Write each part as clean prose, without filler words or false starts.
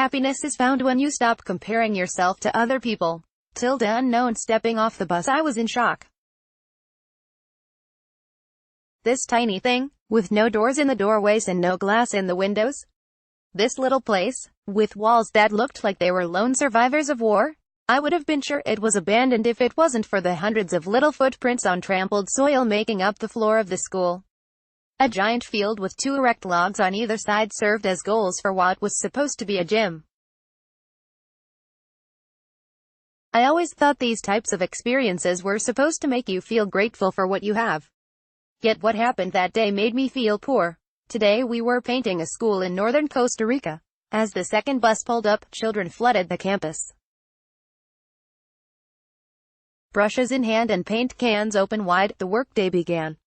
happiness is found when you stop comparing yourself to other people. Tilde unknown. Stepping off the bus, I was in shock. This tiny thing, with no doors in the doorways and no glass in the windows. This little place, with walls that looked like they were lone survivors of war. I would have been sure it was abandoned if it wasn't for the hundreds of little footprints on trampled soil making up the floor of the school. A giant field with 2 erect logs on either side served as goals for what was supposed to be a gym. I always thought these types of experiences were supposed to make you feel grateful for what you have. Yet what happened that day made me feel poor. Today we were painting a school in northern Costa Rica. As the second bus pulled up, children flooded the campus. Brushes in hand and paint cans open wide, the workday began.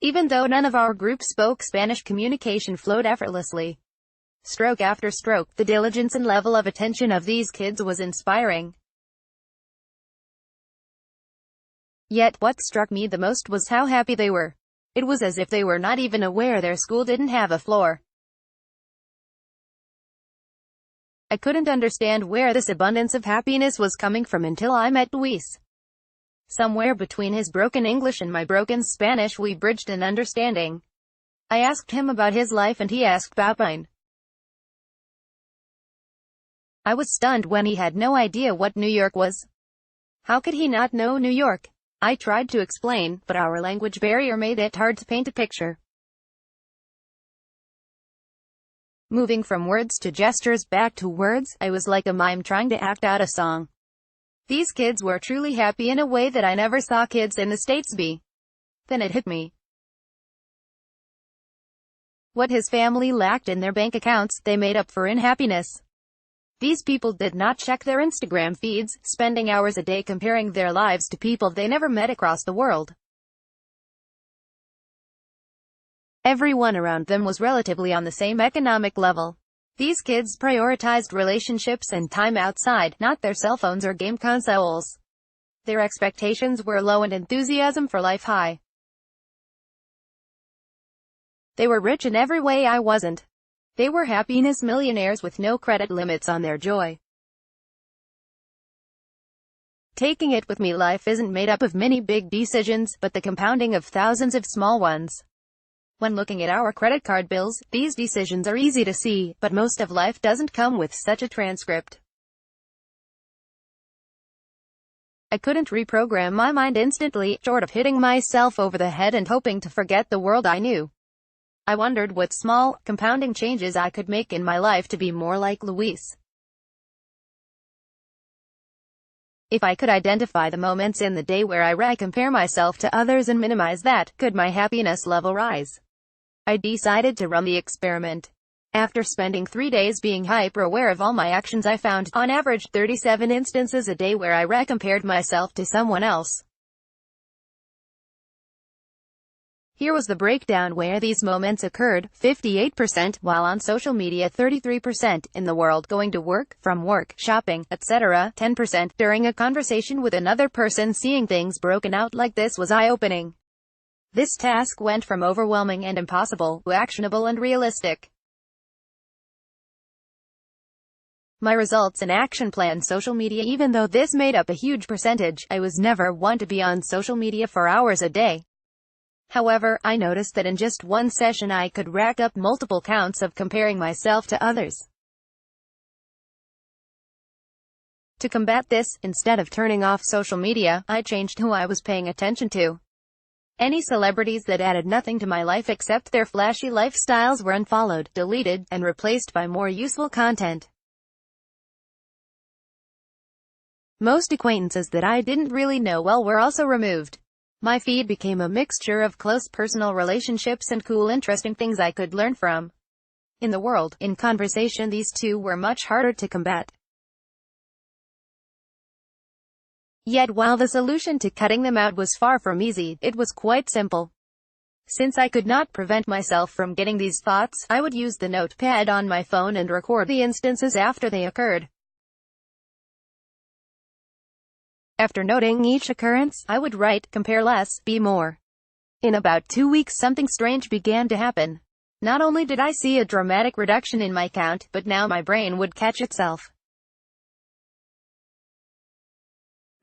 Even though none of our group spoke Spanish, communication flowed effortlessly. Stroke after stroke, the diligence and level of attention of these kids was inspiring. Yet, what struck me the most was how happy they were. It was as if they were not even aware their school didn't have a floor. I couldn't understand where this abundance of happiness was coming from until I met Luis. Somewhere between his broken English and my broken Spanish we bridged an understanding. I asked him about his life and he asked about mine. I was stunned when he had no idea what New York was. How could he not know New York? I tried to explain, but our language barrier made it hard to paint a picture. Moving from words to gestures, back to words, I was like a mime trying to act out a song. These kids were truly happy in a way that I never saw kids in the States be. Then it hit me. What his family lacked in their bank accounts, they made up for in happiness. These people did not check their Instagram feeds, spending hours a day comparing their lives to people they never met across the world. Everyone around them was relatively on the same economic level. These kids prioritized relationships and time outside, not their cell phones or game consoles. Their expectations were low and enthusiasm for life high. They were rich in every way I wasn't. They were happiness millionaires with no credit limits on their joy. Taking it with me, life isn't made up of many big decisions, but the compounding of thousands of small ones. When looking at our credit card bills, these decisions are easy to see, but most of life doesn't come with such a transcript. I couldn't reprogram my mind instantly, short of hitting myself over the head and hoping to forget the world I knew. I wondered what small, compounding changes I could make in my life to be more like Luis. If I could identify the moments in the day where I compare myself to others and minimize that, could my happiness level rise? I decided to run the experiment. After spending 3 days being hyper-aware of all my actions, I found, on average, 37 instances a day where I compared myself to someone else. Here was the breakdown where these moments occurred: 58% while on social media, 33% in the world, going to work, from work, shopping, etc., 10% during a conversation with another person. Seeing things broken out like this was eye-opening. This task went from overwhelming and impossible to actionable and realistic. My results and action plan: social media. Even though this made up a huge percentage, I was never one to be on social media for hours a day. However, I noticed that in just one session I could rack up multiple counts of comparing myself to others. To combat this, instead of turning off social media, I changed who I was paying attention to. Any celebrities that added nothing to my life except their flashy lifestyles were unfollowed, deleted, and replaced by more useful content. Most acquaintances that I didn't really know well were also removed. My feed became a mixture of close personal relationships and cool, interesting things I could learn from. In the world, in conversation, these two were much harder to combat. Yet while the solution to cutting them out was far from easy, it was quite simple. Since I could not prevent myself from getting these thoughts, I would use the notepad on my phone and record the instances after they occurred. After noting each occurrence, I would write, compare less, be more. In about 2 weeks something strange began to happen. Not only did I see a dramatic reduction in my count, but now my brain would catch itself.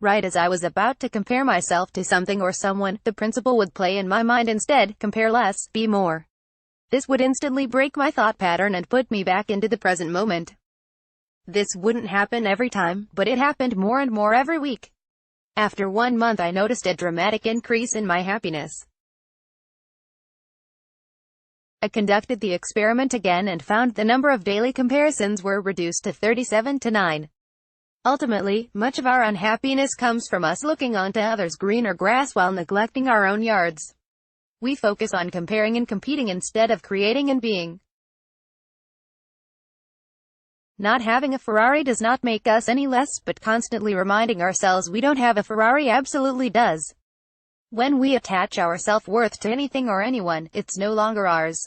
Right as I was about to compare myself to something or someone, the principle would play in my mind instead: compare less, be more. This would instantly break my thought pattern and put me back into the present moment. This wouldn't happen every time, but it happened more and more every week. After 1 month I noticed a dramatic increase in my happiness. I conducted the experiment again and found the number of daily comparisons were reduced to 37 to 9. Ultimately, much of our unhappiness comes from us looking onto others' greener grass while neglecting our own yards. We focus on comparing and competing instead of creating and being. Not having a Ferrari does not make us any less, but constantly reminding ourselves we don't have a Ferrari absolutely does. When we attach our self-worth to anything or anyone, it's no longer ours.